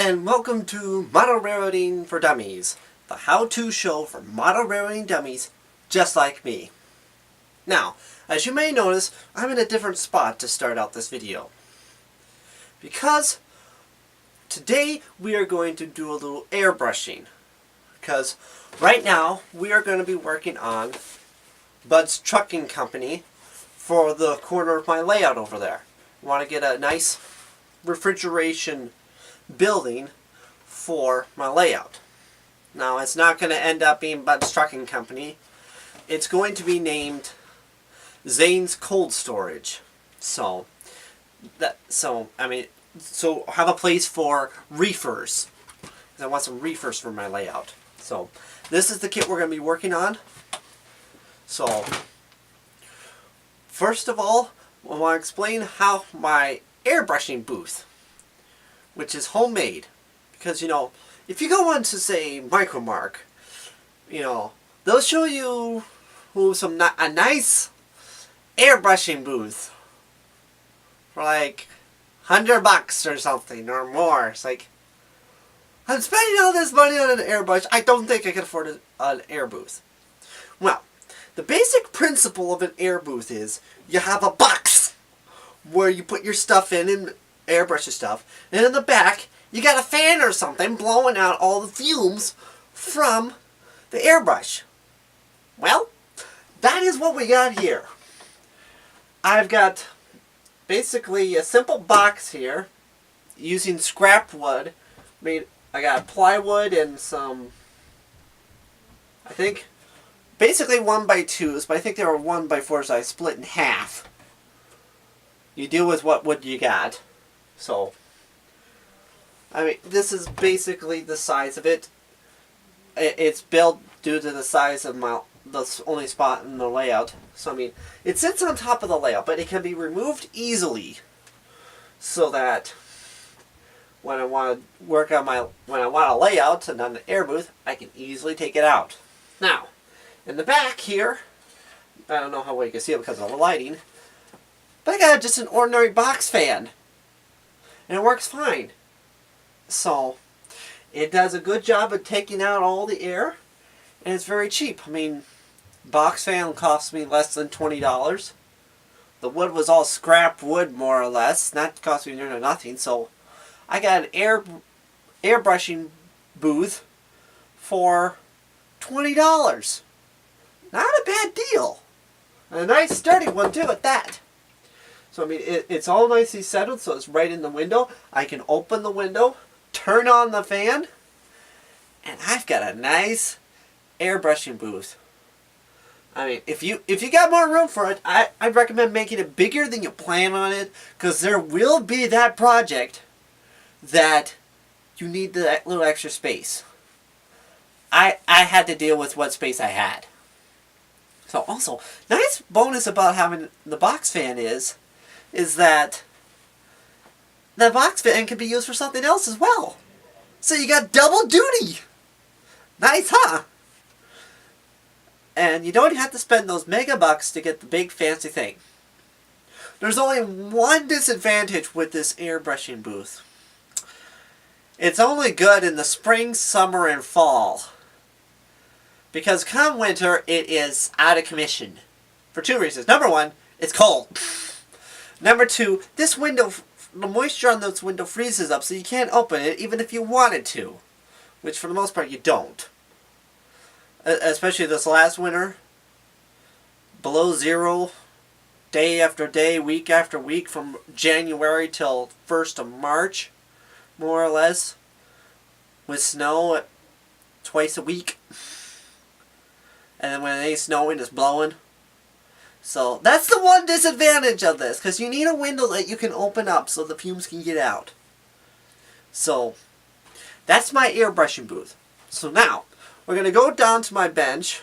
and welcome to Model Railroading for Dummies, the how-to show for model railroading dummies just like me. Now, as you may notice, I'm in a different spot to start out this video. Because today we are going to do a little airbrushing. Because right now we are going to be working on Bud's Trucking Company for the corner of my layout over there. I want to get a nice refrigeration building for my layout. Now it's not going to end up being Bud's Trucking Company. It's going to be named Zane's Cold Storage. So have a place for reefers. I want some reefers for my layout. So this is the kit we're going to be working on. So first of all, I want to explain how my airbrushing booth, which is homemade, because if you go on to say Micromark, they'll show you a nice airbrushing booth for like $100 or something or more. It's like, I'm spending all this money on an airbrush. I don't think I can afford an air booth. Well, the basic principle of an air booth is you have a box where you put your stuff in and airbrush your stuff, and in the back you got a fan or something blowing out all the fumes from the airbrush. Well, that is what we got here. I've got basically a simple box here using scrap wood. I got plywood and some, I think, basically 1x2s, but I think they were 1x4s, so I split in half. You deal with what wood you got. So, this is basically the size of it. It's built due to the size of the only spot in the layout. So, it sits on top of the layout, but it can be removed easily. So that when I want to work on when I want a layout and on the air booth, I can easily take it out. Now, in the back here, I don't know how well you can see it because of the lighting, but I got just an ordinary box fan. And it works fine. So, it does a good job of taking out all the air, and it's very cheap. Box fan cost me less than $20. The wood was all scrap wood, more or less. That cost me near nothing. So, I got an airbrushing booth for $20. Not a bad deal. And a nice sturdy one too at that. So it's all nicely settled, so it's right in the window. I can open the window, turn on the fan, and I've got a nice airbrushing booth. If you got more room for it, I'd recommend making it bigger than you plan on it, because there will be that project that you need that little extra space. I had to deal with what space I had. So also, nice bonus about having the box fan is that the box fan can be used for something else as well. So you got double duty. Nice, huh? And you don't have to spend those mega bucks to get the big fancy thing. There's only one disadvantage with this airbrushing booth. It's only good in the spring, summer, and fall. Because come winter, it is out of commission. For two reasons. Number one, it's cold. Number two, the moisture on this window freezes up, so you can't open it even if you wanted to. Which for the most part you don't. Especially this last winter. Below zero, day after day, week after week, from January till 1st of March, more or less. With snow twice a week. And then when it ain't snowing, it's blowing. So that's the one disadvantage of this, because you need a window that you can open up so the fumes can get out. So that's my airbrushing booth. So now we're going to go down to my bench.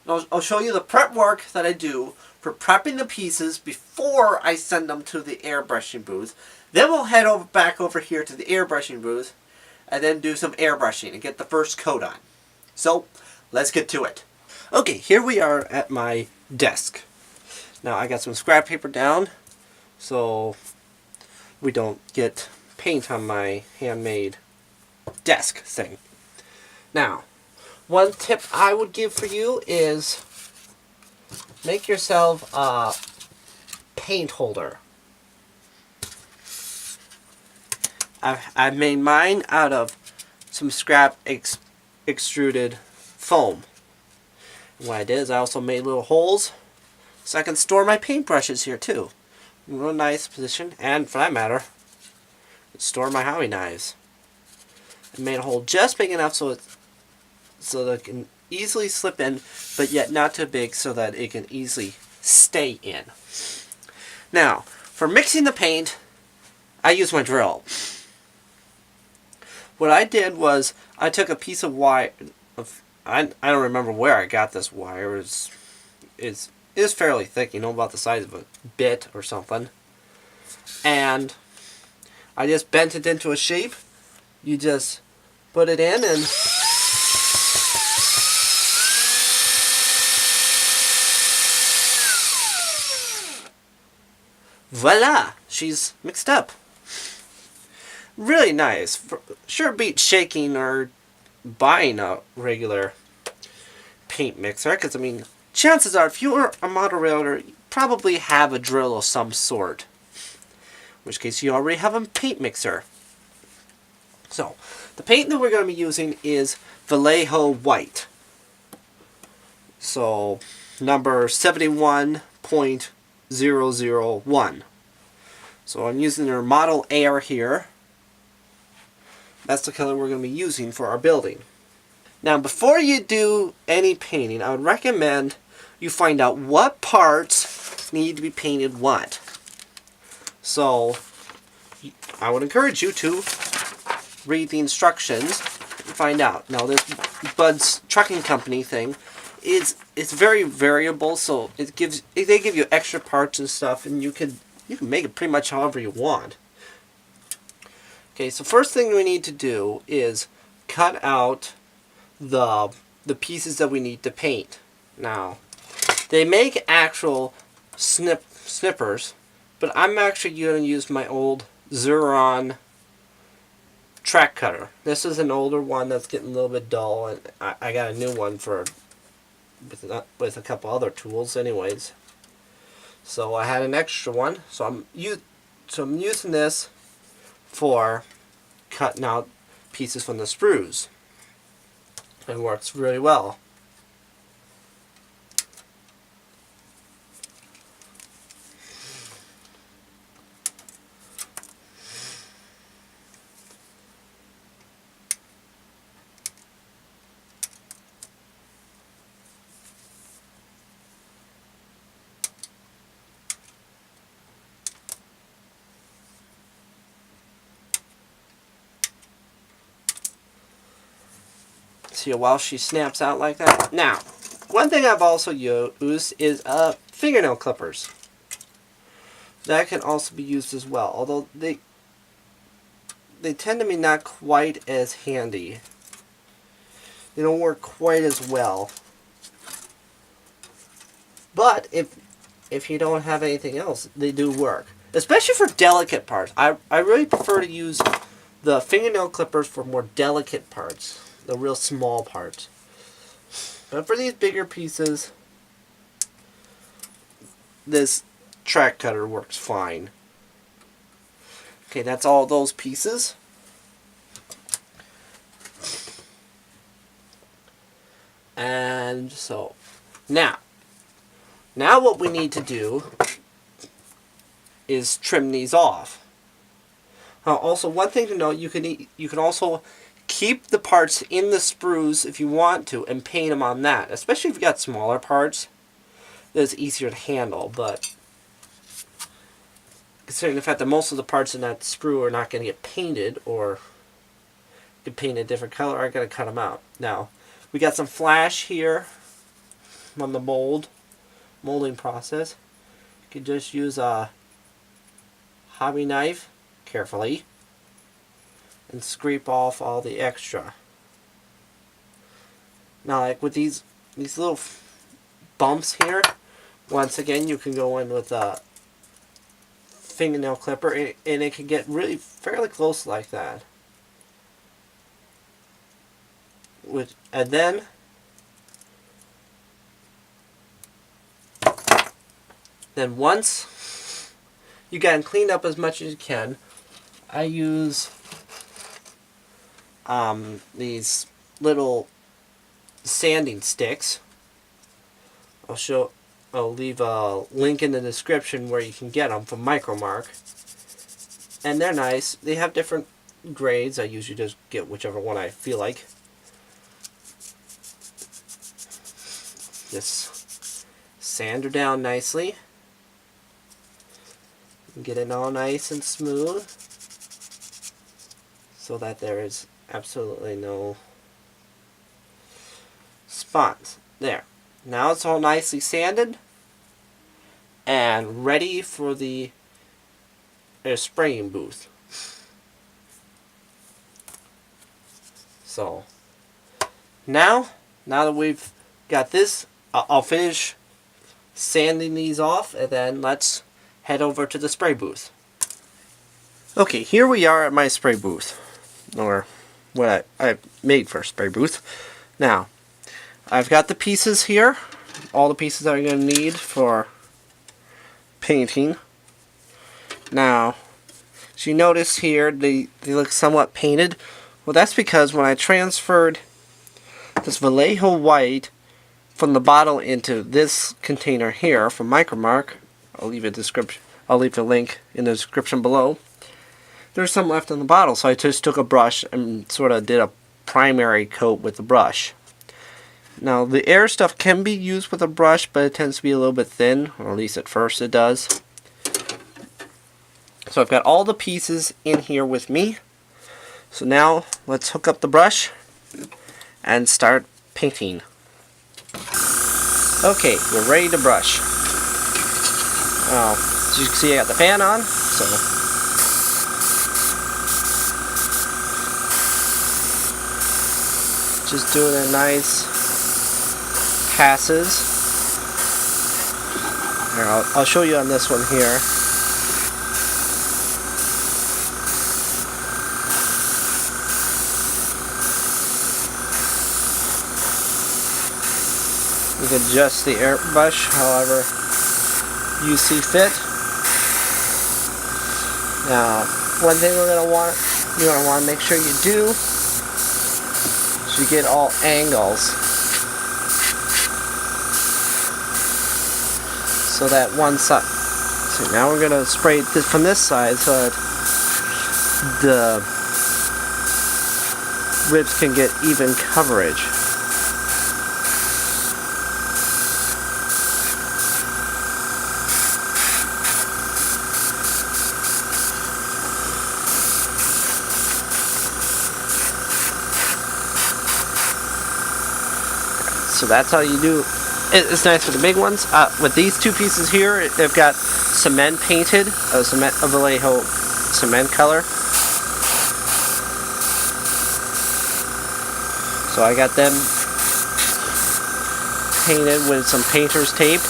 And I'll show you the prep work that I do for prepping the pieces before I send them to the airbrushing booth. Then we'll head back over here to the airbrushing booth and then do some airbrushing and get the first coat on. So let's get to it. Okay, here we are at my desk. Now I got some scrap paper down so we don't get paint on my handmade desk thing. Now, one tip I would give for you is make yourself a paint holder. I've made mine out of some scrap extruded foam. And what I did is I also made little holes so I can store my paintbrushes here too. In a real nice position, and for that matter, store my Howie knives. I made a hole just big enough so that it can easily slip in, but yet not too big so that it can easily stay in. Now, for mixing the paint, I use my drill. What I did was I took a piece of wire. I don't remember where I got this wire. It's fairly thick, about the size of a bit or something. And I just bent it into a shape. You just put it in and voila! She's mixed up. Really nice. Sure beats shaking or buying a regular paint mixer, because chances are if you're a model railroader, you probably have a drill of some sort. In which case you already have a paint mixer. So, the paint that we're going to be using is Vallejo White. So, number 71.001. So I'm using their Model Air here. That's the color we're going to be using for our building. Now, before you do any painting, I would recommend you find out what parts need to be painted what. So, I would encourage you to read the instructions and find out. Now, this Bud's Trucking Company thing it's very variable, so they give you extra parts and stuff, and you can make it pretty much however you want. Okay, so first thing we need to do is cut out the pieces that we need to paint. Now, they make actual snippers, but I'm actually going to use my old Xuron track cutter. This is an older one that's getting a little bit dull, and I got a new one with a couple other tools anyways. So I had an extra one, so I'm using this for cutting out pieces from the sprues. It works really well. See, while she snaps out like that. Now, one thing I've also used is fingernail clippers. That can also be used as well, although they tend to be not quite as handy. They don't work quite as well. But if you don't have anything else, they do work. Especially for delicate parts. I really prefer to use the fingernail clippers for more delicate parts. The real small parts. But for these bigger pieces, this track cutter works fine. Okay, that's all those pieces. And so, now what we need to do is trim these off. Also, one thing to note, you can also keep the parts in the sprues if you want to and paint them on that. Especially if you've got smaller parts, that's easier to handle. But considering the fact that most of the parts in that sprue are not going to get painted or get painted a different color, I'm going to cut them out. Now, we got some flash here on the molding process. You can just use a hobby knife carefully and scrape off all the extra. Now, like with these little bumps here, once again, you can go in with a fingernail clipper, and it can get really fairly close like that. and then once you get cleaned up as much as you can, I use these little sanding sticks. I'll leave a link in the description where you can get them from Micromark. And they're nice. They have different grades. I usually just get whichever one I feel like. Just sand her down nicely. Get it all nice and smooth so that there is absolutely no spots. There. Now it's all nicely sanded and ready for the spraying booth. So now that we've got this, I'll finish sanding these off, and then let's head over to the spray booth. Okay, here we are at my spray booth, or what I made for a spray booth. Now, I've got the pieces here, all the pieces that I'm going to need for painting. Now, as you notice here, they look somewhat painted. Well, that's because when I transferred this Vallejo white from the bottle into this container here from Micromark, I'll leave a link in the description below. There's some left in the bottle, so I just took a brush and sort of did a primary coat with the brush. Now, the air stuff can be used with a brush, but it tends to be a little bit thin, or at least at first it does. So I've got all the pieces in here with me. So now, let's hook up the brush and start painting. Okay, we're ready to brush. As you can see, I got the fan on, so just doing a nice passes. Here, I'll show you on this one here. You can adjust the airbrush however you see fit. Now, one thing you're gonna want to make sure you do is you get all angles, so that one side. So now we're gonna spray this from this side so that the ribs can get even coverage. So that's how you do. It's nice for the big ones. With these two pieces here, they've got cement painted, a Vallejo cement color. So I got them painted with some painter's tape.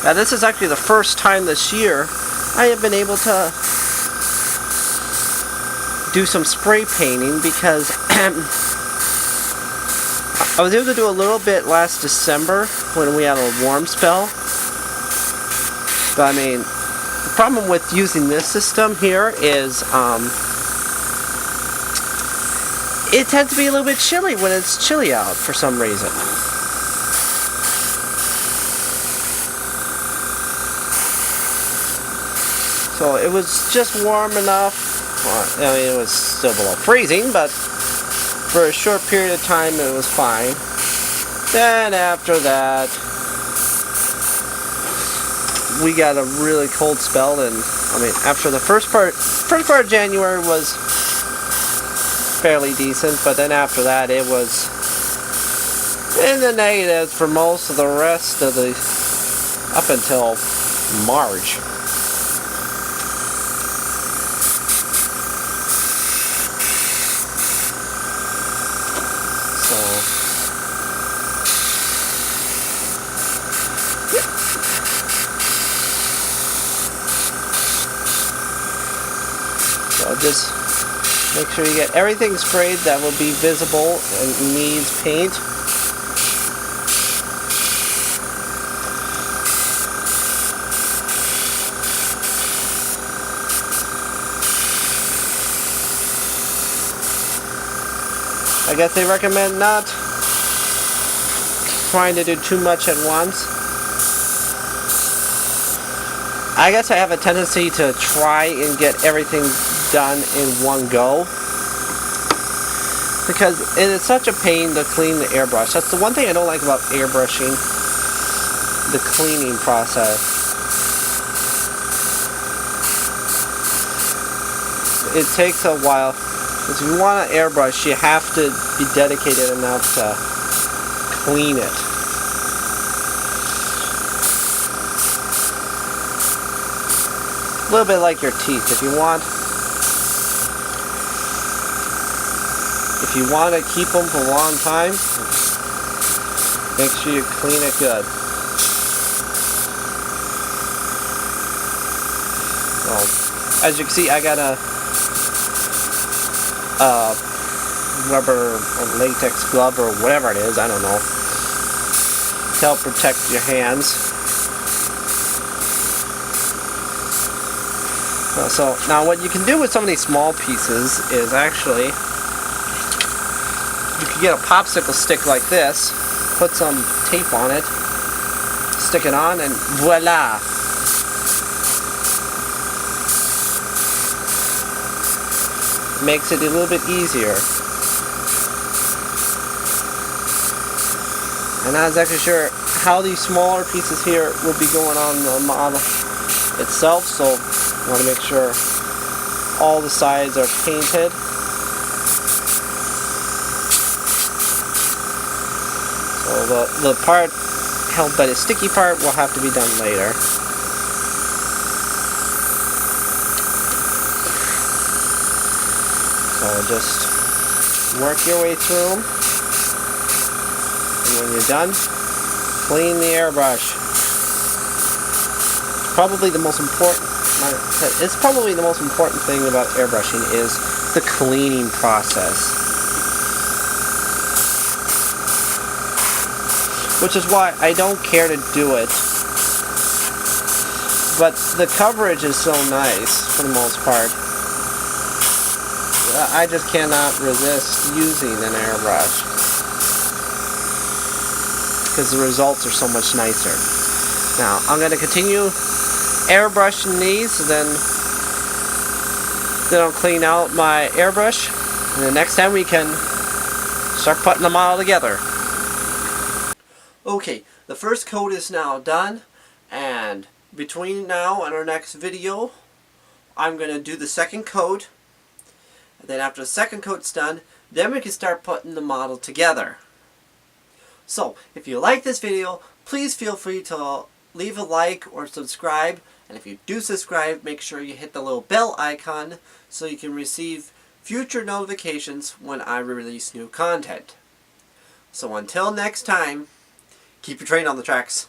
Now this is actually the first time this year I have been able to do some spray painting, because I was able to do a little bit last December when we had a warm spell. But I mean, the problem with using this system here is it tends to be a little bit chilly when it's chilly out for some reason. So it was just warm enough. Well, I mean, it was still below freezing, but for a short period of time it was fine. Then after that, we got a really cold spell, and I mean, after the first part of January was fairly decent, but then after that it was in the negatives for most of the rest of the up until March. So just make sure you get everything sprayed that will be visible and needs paint. I guess they recommend not trying to do too much at once. I guess I have a tendency to try and get everything done in one go, because it is such a pain to clean the airbrush. That's the one thing I don't like about airbrushing, the cleaning process. It takes a while. Because if you want an airbrush, you have to be dedicated enough to clean it. A little bit like your teeth. If you want to keep them for a long time, make sure you clean it good. Well, as you can see, I got a rubber or latex glove or whatever it is, I don't know, to help protect your hands. So now what you can do with some of these small pieces is actually you can get a popsicle stick like this, put some tape on it, stick it on, and voila! Makes it a little bit easier. I'm not exactly sure how these smaller pieces here will be going on the model itself, so I want to make sure all the sides are painted. So the part held by the sticky part will have to be done later. So just work your way through them, and when you're done, clean the airbrush. Probably the most important. It's probably the most important thing about airbrushing is the cleaning process, which is why I don't care to do it. But the coverage is so nice for the most part. I just cannot resist using an airbrush because the results are so much nicer. Now I'm going to continue airbrushing these, so then I'll clean out my airbrush, and the next time we can start putting them all together. Okay, the first coat is now done, and between now and our next video I'm going to do the second coat. And then after the second coat's done, then we can start putting the model together. So, if you like this video, please feel free to leave a like or subscribe. And if you do subscribe, make sure you hit the little bell icon so you can receive future notifications when I release new content. So until next time, keep your train on the tracks.